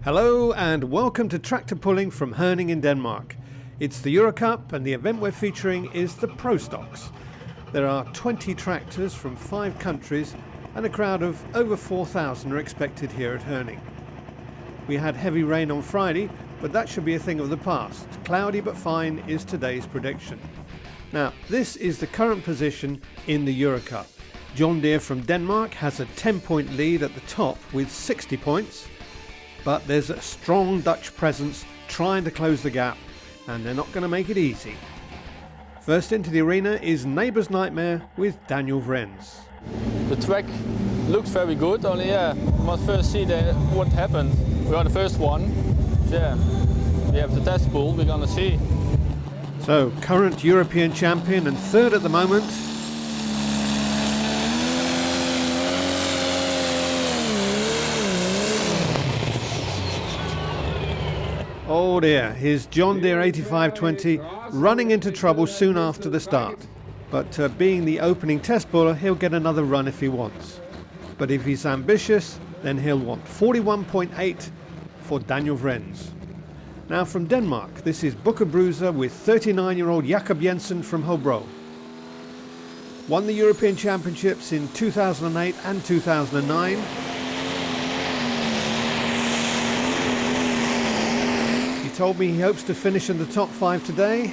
Hello and welcome to Tractor Pulling from Herning in Denmark. It's the Eurocup and the event we're featuring is the Prostocks. There are 20 tractors from 5 countries and a crowd of over 4,000 are expected here at Herning. We had heavy rain on Friday, but that should be a thing of the past. Cloudy but fine is today's prediction. Now, this is the current position in the Eurocup. John Deere from Denmark has a 10-point lead at the top with 60 points. But there's a strong Dutch presence trying to close the gap, and they're not going to make it easy. First into the arena is Neighbour's Nightmare with Daniel Vrens. The track looks very good, only we must first see what happened. We are the first one, we have the test pool, we're going to see. So, current European champion and third at the moment. Oh dear, here's John Deere 8520 running into trouble soon after the start. But being the opening test puller, he'll get another run if he wants. But if he's ambitious, then he'll want 41.8 for Daniel Vrens. Now from Denmark, this is Booker Bruiser with 39-year-old Jakob Jensen from Hobro. Won the European Championships in 2008 and 2009. Told me he hopes to finish in the top 5 today.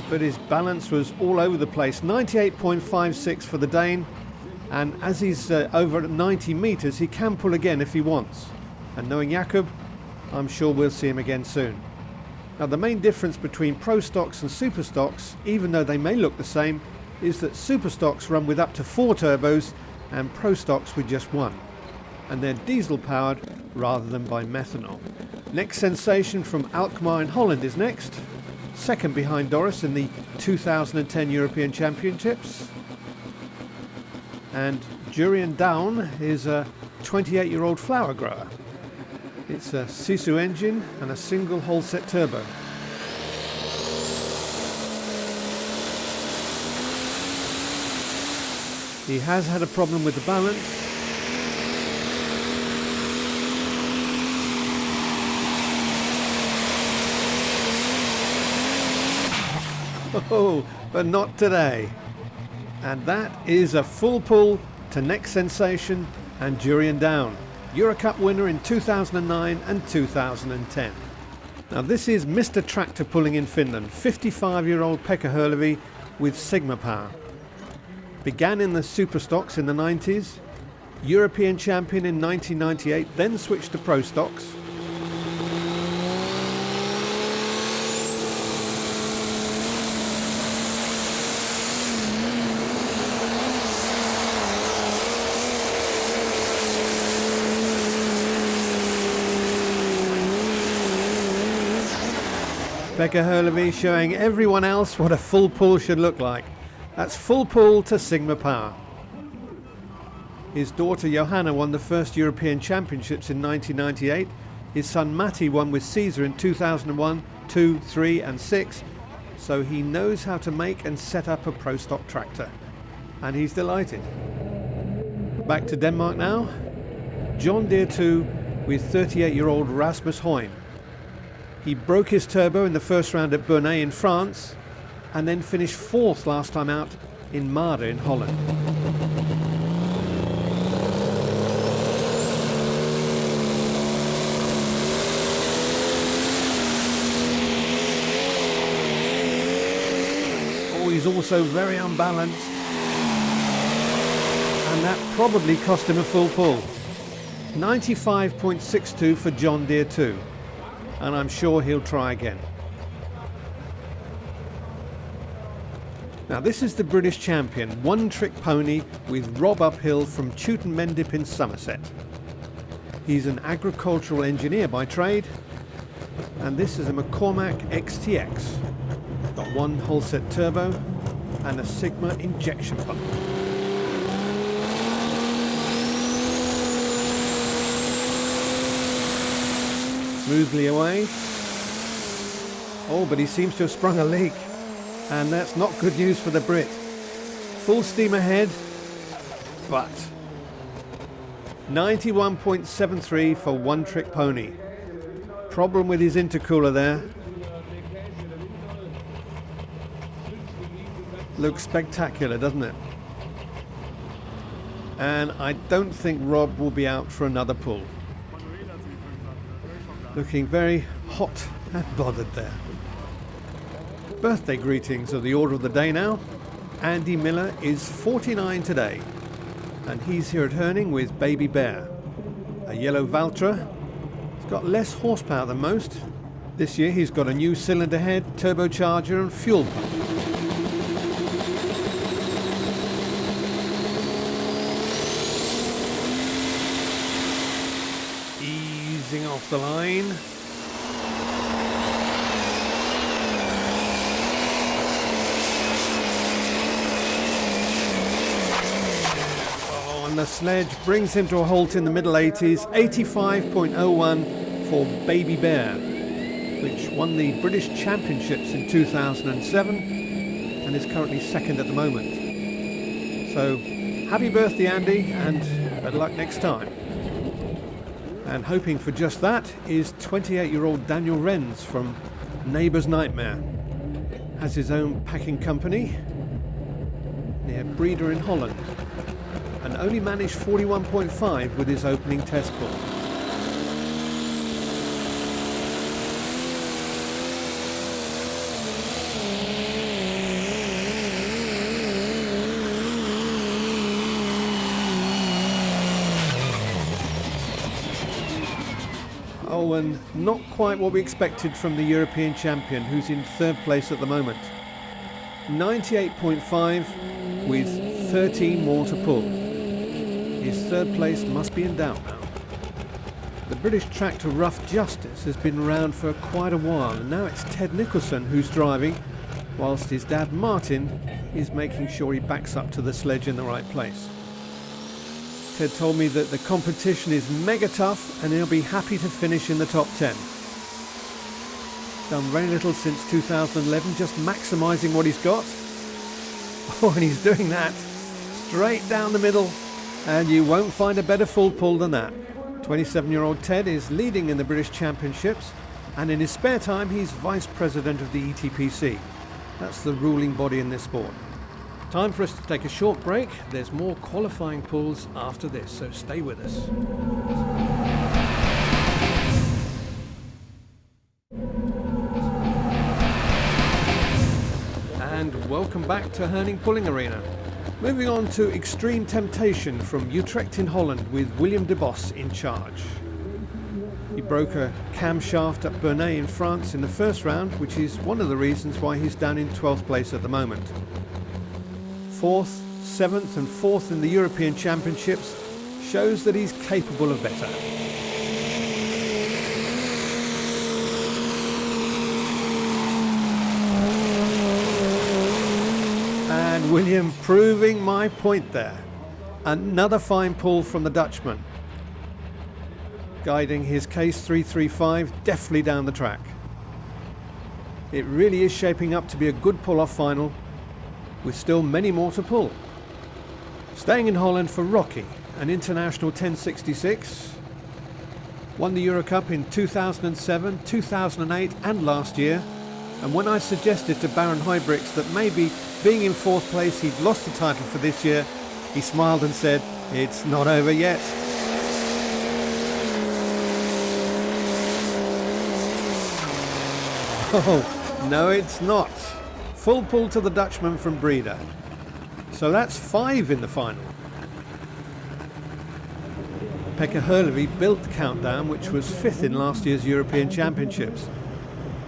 But his balance was all over the place. 98.56 for the Dane, and as he's over at 90 meters, he can pull again if he wants. And knowing Jakob, I'm sure we'll see him again soon. Now the main difference between Prostocks and Superstocks, even though they may look the same, is that Superstocks run with up to 4 turbos and Prostocks with just 1. And they're diesel powered rather than by methanol. Next Sensation from Alkmaar in Holland is next, second behind Doris in the 2010 European Championships. And Jurien Down is a 28-year-old flower grower. It's a Sisu engine and a single hull set turbo. He has had a problem with the balance. Oh, but not today. And that is a full pull to Next Sensation and Jurien Down, Eurocup winner in 2009 and 2010. Now this is Mr. Tractor Pulling in Finland, 55-year-old Pekka Hurlevy with Sigma Power. Began in the Superstocks in the 90s, European champion in 1998, then switched to Prostocks. Pekka Hurlevy showing everyone else what a full pull should look like. That's full pull to Sigma Power. His daughter Johanna won the first European Championships in 1998. His son Matti won with Caesar in 2001, 2, 3 and 6. So he knows how to make and set up a Prostock tractor. And he's delighted. Back to Denmark now. John Deere 2 with 38-year-old Rasmus Hoyne. He broke his turbo in the first round at Bernay in France and then finished 4th last time out in Maarden in Holland. Oh, he's also very unbalanced, and that probably cost him a full pull. 95.62 for John Deere 2. And I'm sure he'll try again. Now this is the British champion, one-trick pony with Rob Uphill from Chewton Mendip in Somerset. He's an agricultural engineer by trade, and this is a McCormack XTX. Got 1 hull set turbo and a Sigma injection pump. Smoothly away. Oh, but he seems to have sprung a leak, and that's not good news for the Brit. Full steam ahead, but 91.73 for One Trick Pony. Problem with his intercooler there. Looks spectacular, doesn't it? And I don't think Rob will be out for another pull. Looking very hot and bothered there. Birthday greetings are the order of the day now. Andy Miller is 49 today, and he's here at Herning with Baby Bear, a yellow Valtra. It's got less horsepower than most. This year he's got a new cylinder head, turbocharger and fuel pump. Easing off the line. And the sledge brings him to a halt in the middle 80s, 85.01 for Baby Bear, which won the British Championships in 2007 and is currently second at the moment. So happy birthday, Andy, and good luck next time. And hoping for just that is 28-year-old Daniel Renz from Neighbour's Nightmare. Has his own packing company near Breda in Holland, and only managed 41.5 with his opening test pull. Oh, and not quite what we expected from the European champion, who's in third place at the moment. 98.5 with 13 more to pull. His third place must be in doubt now. The British tractor Rough Justice has been around for quite a while, and now it's Ted Nicholson who's driving, whilst his dad Martin is making sure he backs up to the sledge in the right place. Ted told me that the competition is mega tough and he'll be happy to finish in the top 10. Done very little since 2011, just maximising what he's got. Oh, and he's doing that straight down the middle, and you won't find a better full pull than that. 27-year-old Ted is leading in the British Championships, and in his spare time he's Vice President of the ETPC. That's the ruling body in this sport. Time for us to take a short break. There's more qualifying pulls after this, so stay with us. And welcome back to Herning Pulling Arena. Moving on to Extreme Temptation from Utrecht in Holland with William de Bos in charge. He broke a camshaft at Bernay in France in the first round, which is one of the reasons why he's down in 12th place at the moment. 4th, 7th and 4th in the European Championships shows that he's capable of better. And William proving my point there. Another fine pull from the Dutchman, guiding his Case 335 deftly down the track. It really is shaping up to be a good pull-off final, with still many more to pull. Staying in Holland for Rocky, an international 1066. Won the Eurocup in 2007, 2008 and last year. And when I suggested to Baron Huybrechts that maybe being in 4th place he'd lost the title for this year, he smiled and said, "It's not over yet." Oh, no it's not. Full pull to the Dutchman from Breda. So that's 5 in the final. Pekka Hurlevy built Countdown, which was 5th in last year's European Championships.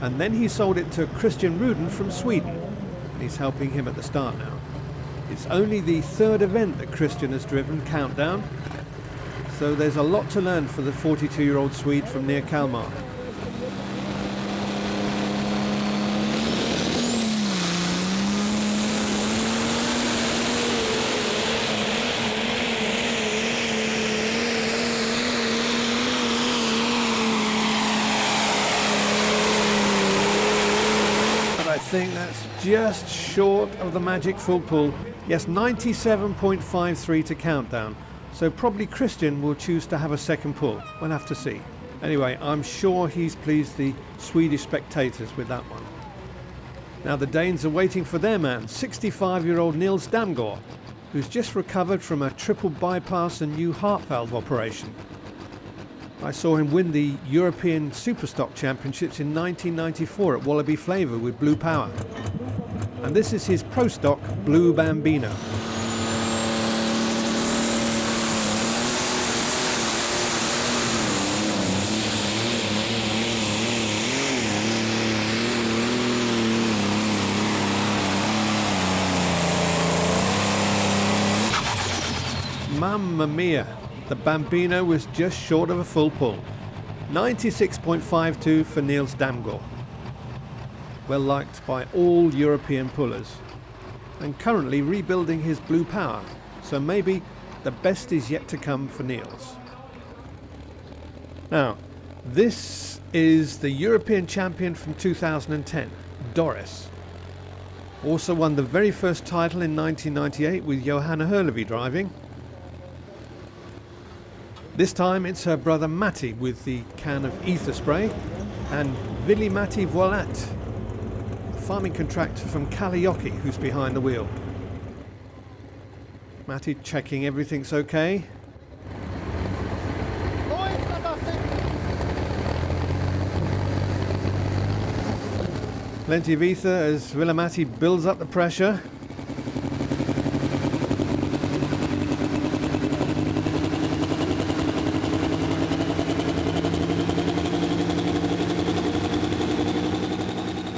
And then he sold it to Christian Ruden from Sweden. He's helping him at the start now. It's only the 3rd event that Christian has driven, Countdown. So there's a lot to learn for the 42-year-old Swede from near Kalmar. I think that's just short of the magic full pull. Yes, 97.53 to countdown. So probably Christian will choose to have a second pull. We'll have to see. Anyway, I'm sure he's pleased the Swedish spectators with that one. Now the Danes are waiting for their man, 65-year-old Niels Damgaard, who's just recovered from a triple bypass and new heart valve operation. I saw him win the European Superstock Championships in 1994 at Wallaby Flavour with Blue Power. And this is his Prostock Blue Bambino. Mamma mia, the Bambino was just short of a full pull. 96.52 for Niels Damgaard. Well liked by all European pullers. And currently rebuilding his Blue Power, so maybe the best is yet to come for Niels. Now, this is the European champion from 2010, Doris. Also won the very first title in 1998 with Johanna Hurlevy driving. This time it's her brother Matti with the can of ether spray, and Veli-Matti Voilat, a farming contractor from Kalajoki, who's behind the wheel. Matti checking everything's okay. Plenty of ether as Veli-Matti builds up the pressure.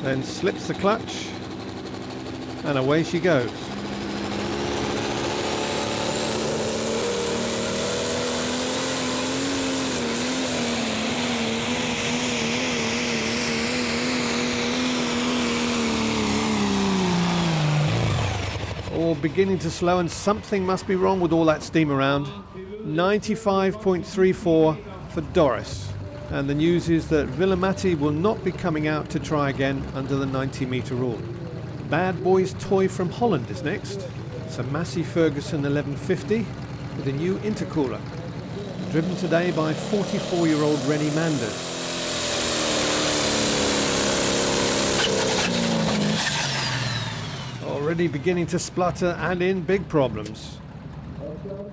Then slips the clutch, and away she goes. All beginning to slow, and something must be wrong with all that steam around. 95.34 for Doris. And the news is that Veli-Matti will not be coming out to try again under the 90-metre rule. Bad Boys Toy from Holland is next. It's a Massey Ferguson 1150 with a new intercooler. Driven today by 44-year-old Rennie Manders. Already beginning to splutter and in big problems.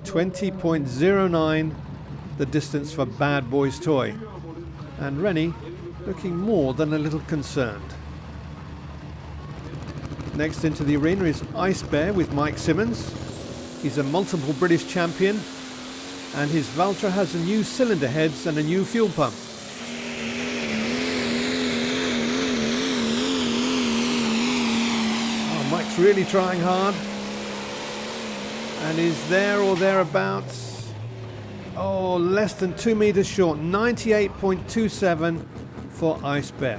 20.09 the distance for Bad Boys Toy. And Rennie looking more than a little concerned. Next into the arena is Ice Bear with Mike Simmons. He's a multiple British champion, and his Valtra has a new cylinder heads and a new fuel pump. Oh, Mike's really trying hard, and is there or thereabouts. Oh, less than 2 meters short, 98.27 for Ice Bear.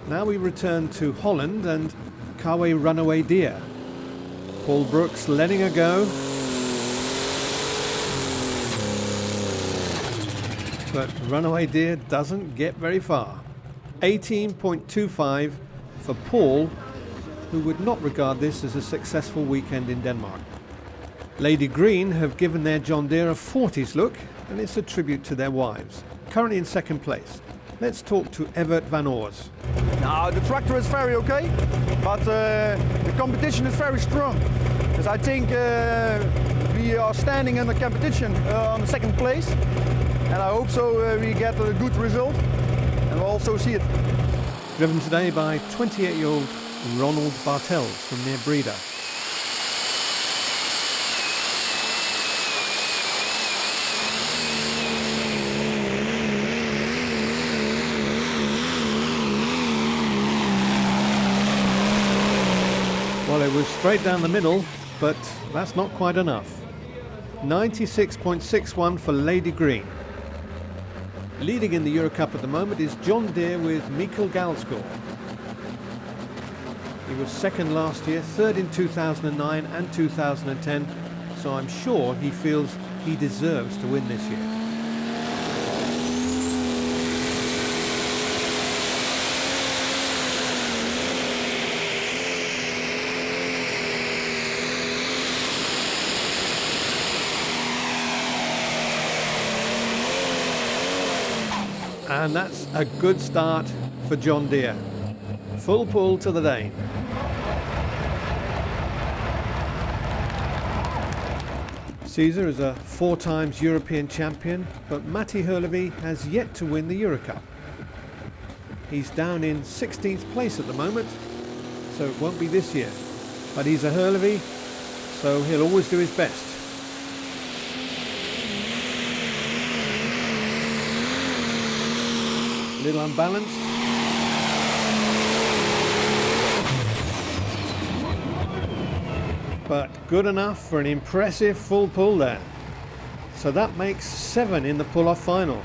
Now we return to Holland and Kawe Runaway Deer. Paul Brooks letting her go. But Runaway Deer doesn't get very far. 18.25 for Paul, who would not regard this as a successful weekend in Denmark. Lady Green have given their John Deere a 40s look, and it's a tribute to their wives. Currently in second place. Let's talk to Evert van Oors. Now the tractor is very okay, but the competition is very strong. Because I think we are standing in the competition on the second place, and I hope so we get a good result, and we'll also see it. Driven today by 28-year-old Ronald Bartels from near Breda. Well, it was straight down the middle, but that's not quite enough. 96.61 for Lady Green. Leading in the Eurocup at the moment is John Deere with Mikael Galsgaard. He was second last year, third in 2009 and 2010, so I'm sure he feels he deserves to win this year. And that's a good start for John Deere. Full pull to the Dane. Caesar is a 4 times European champion, but Matti Hurlevy has yet to win the Eurocup. He's down in 16th place at the moment, so it won't be this year. But he's a Hurlevy, so he'll always do his best. A little unbalanced. But good enough for an impressive full pull there. So that makes 7 in the pull-off final,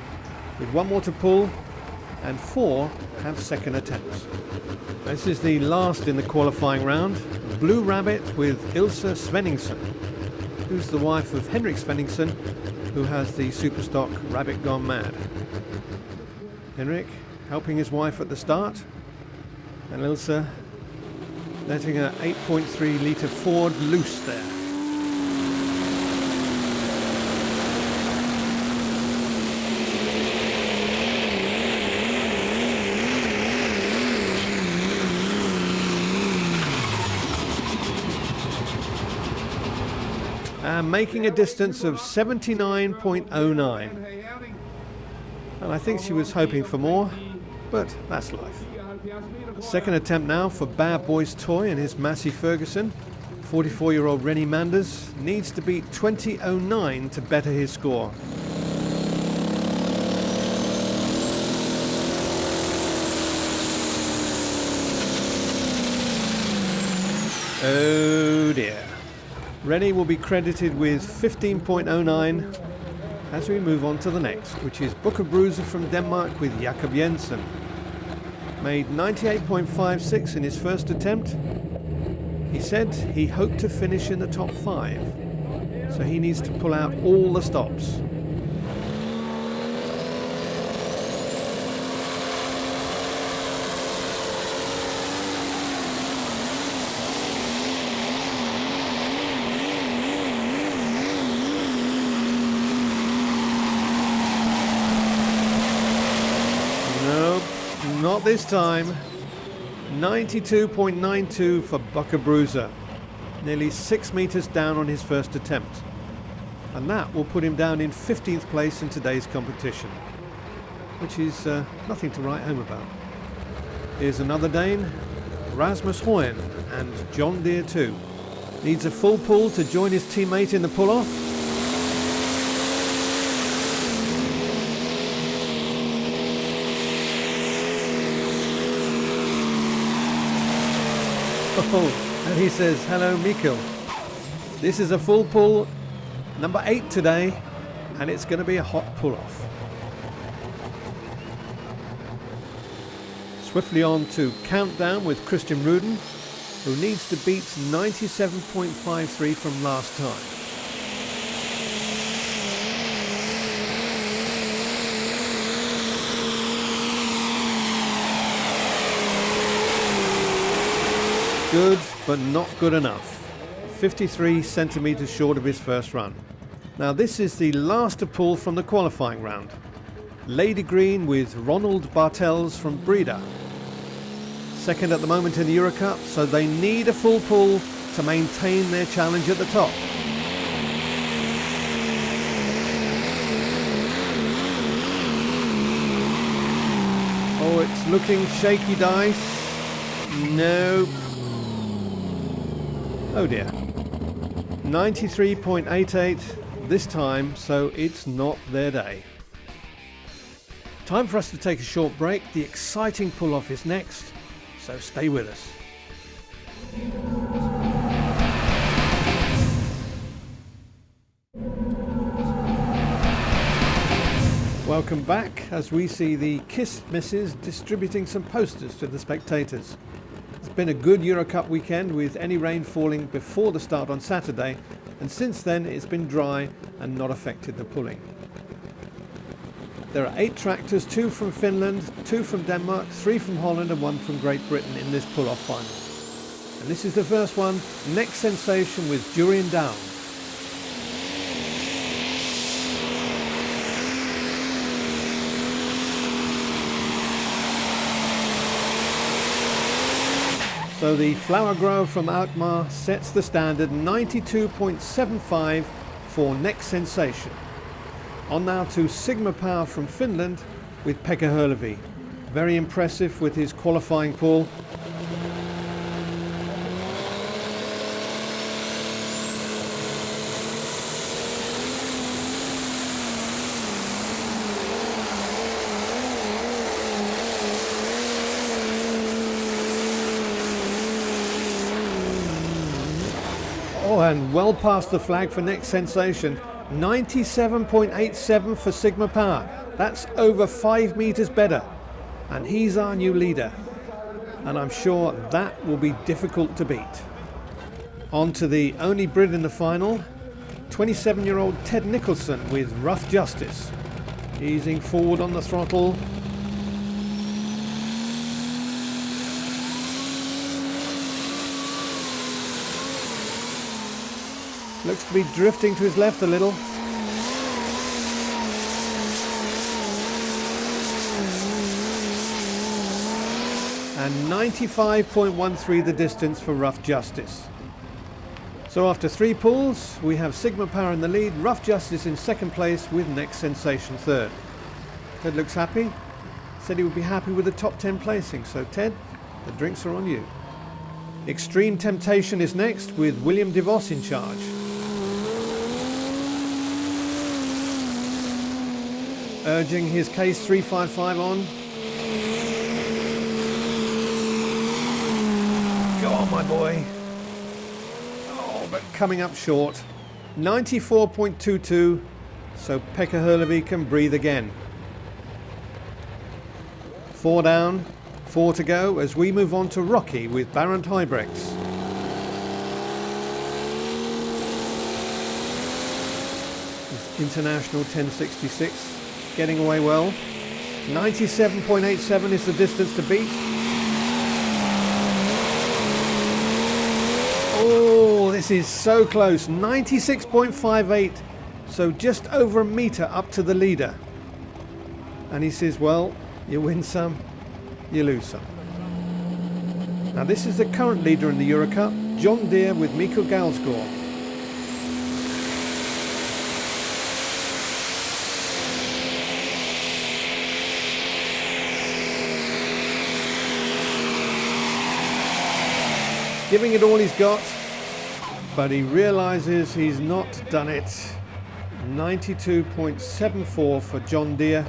with 1 more to pull and 4 have second attempts. This is the last in the qualifying round. Blue Rabbit with Ilse Svenningsson, who's the wife of Henrik Svenningsson, who has the Superstock Rabbit Gone Mad. Henrik helping his wife at the start, and Ilse letting her 8.3 litre Ford loose there. And making a distance of 79.09. And I think she was hoping for more, but that's life. Second attempt now for Bad Boy's Toy and his Massey Ferguson. 44-year-old Rennie Manders needs to beat 20.09 to better his score. Oh dear. Rennie will be credited with 15.09 as we move on to the next, which is Booker Bruiser from Denmark with Jakob Jensen. Made 98.56 in his first attempt. He said he hoped to finish in the top 5, so he needs to pull out all the stops. Not this time. 92.92 for Bucker Bruiser. Nearly 6 meters down on his first attempt. And that will put him down in 15th place in today's competition, which is nothing to write home about. Here's another Dane, Rasmus Hoyen, and John Deere too. Needs a full pull to join his teammate in the pull-off. Oh, and he says, hello Mikkel. This is a full pull, number 8 today, and it's going to be a hot pull-off. Swiftly on to Countdown with Christian Ruden, who needs to beat 97.53 from last time. Good, but not good enough. 53 centimetres short of his first run. Now this is the last to pull from the qualifying round. Lady Green with Ronald Bartels from Breda. Second at the moment in the Eurocup, so they need a full pull to maintain their challenge at the top. Oh, it's looking shaky dice. No. Oh dear. 93.88 this time, so it's not their day. Time for us to take a short break. The exciting pull-off is next, so stay with us. Welcome back as we see the KISS misses distributing some posters to the spectators. It's been a good Eurocup weekend with any rain falling before the start on Saturday, and since then it's been dry and not affected the pulling. There are 8 tractors, 2 from Finland, 2 from Denmark, 3 from Holland and 1 from Great Britain in this pull-off final. And this is the first one, Next Sensation with Durian Down. So the flower grower from Alkmaar sets the standard 92.75 for next sensation. On now to Sigma Power from Finland with Pekka Hurlevy. Very impressive with his qualifying pull. Oh, and well past the flag for next sensation. 97.87 for Sigma Power. That's over 5 meters better. And he's our new leader. And I'm sure that will be difficult to beat. On to the only Brit in the final. 27-year-old Ted Nicholson with Rough Justice. Easing forward on the throttle. Looks to be drifting to his left a little. And 95.13 the distance for Rough Justice. So after 3 pulls, we have Sigma Power in the lead, Rough Justice in second place with Next Sensation third. Ted looks happy. Said he would be happy with the top 10 placing. So Ted, the drinks are on you. Extreme Temptation is next with William DeVos in charge. Urging his Case 355 on. Go on, my boy. Oh, but coming up short. 94.22, so Pekka Hurlevy can breathe again. 4 down, 4 to go as we move on to Rocky with Barent Huybrechts. International 1066. Getting away well. 97.87 is the distance to beat. Oh, this is so close. 96.58. So just over a metre up to the leader. And he says, well, you win some, you lose some. Now this is the current leader in the Eurocup, John Deere with Mikko Galsgaard. Giving it all he's got, but he realizes he's not done it. 92.74 for John Deere.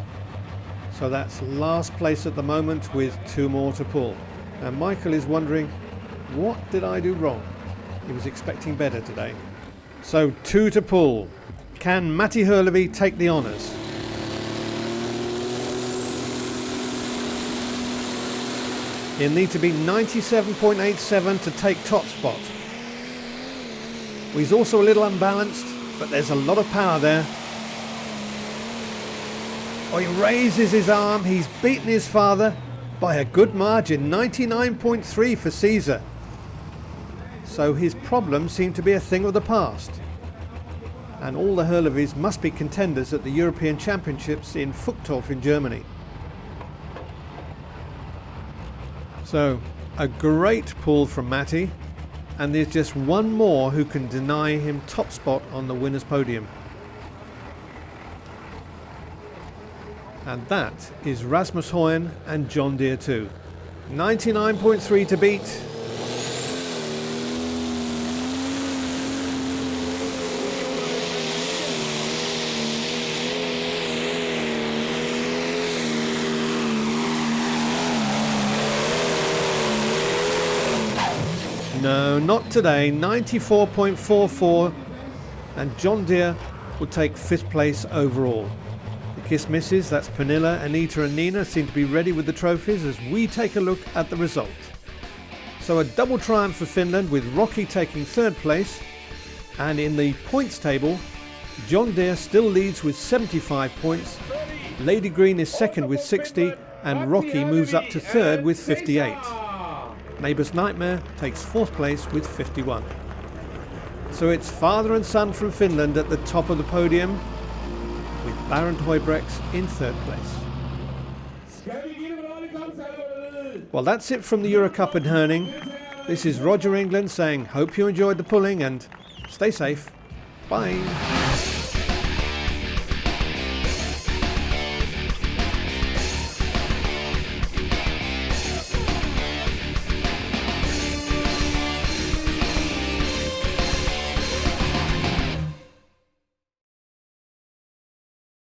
So that's last place at the moment with 2 more to pull. And Michael is wondering, what did I do wrong? He was expecting better today. So 2 to pull. Can Matti Hurlevy take the honours? He'll need to be 97.87 to take top spot. Well, he's also a little unbalanced, but there's a lot of power there. Oh, he raises his arm. He's beaten his father by a good margin, 99.3 for Caesar. So his problems seem to be a thing of the past. And all the Hurlevies must be contenders at the European Championships in Fuchtorf in Germany. So, a great pull from Matti, and there's just one more who can deny him top spot on the winner's podium. And that is Rasmus Højen and John Deere too. 99.3 to beat. No, not today. 94.44, and John Deere will take 5th place overall. The Kiss Misses, that's Pernilla, Anita and Nina, seem to be ready with the trophies as we take a look at the result. So a double triumph for Finland with Rocky taking 3rd place, and in the points table, John Deere still leads with 75 points, Lady Green is 2nd with 60, and Rocky moves up to 3rd with 58. Neighbour's Nightmare takes 4th place with 51. So it's father and son from Finland at the top of the podium, with Barent Huybrechts in 3rd place. Well, that's it from the Eurocup in Herning. This is Roger England saying hope you enjoyed the pulling and stay safe. Bye.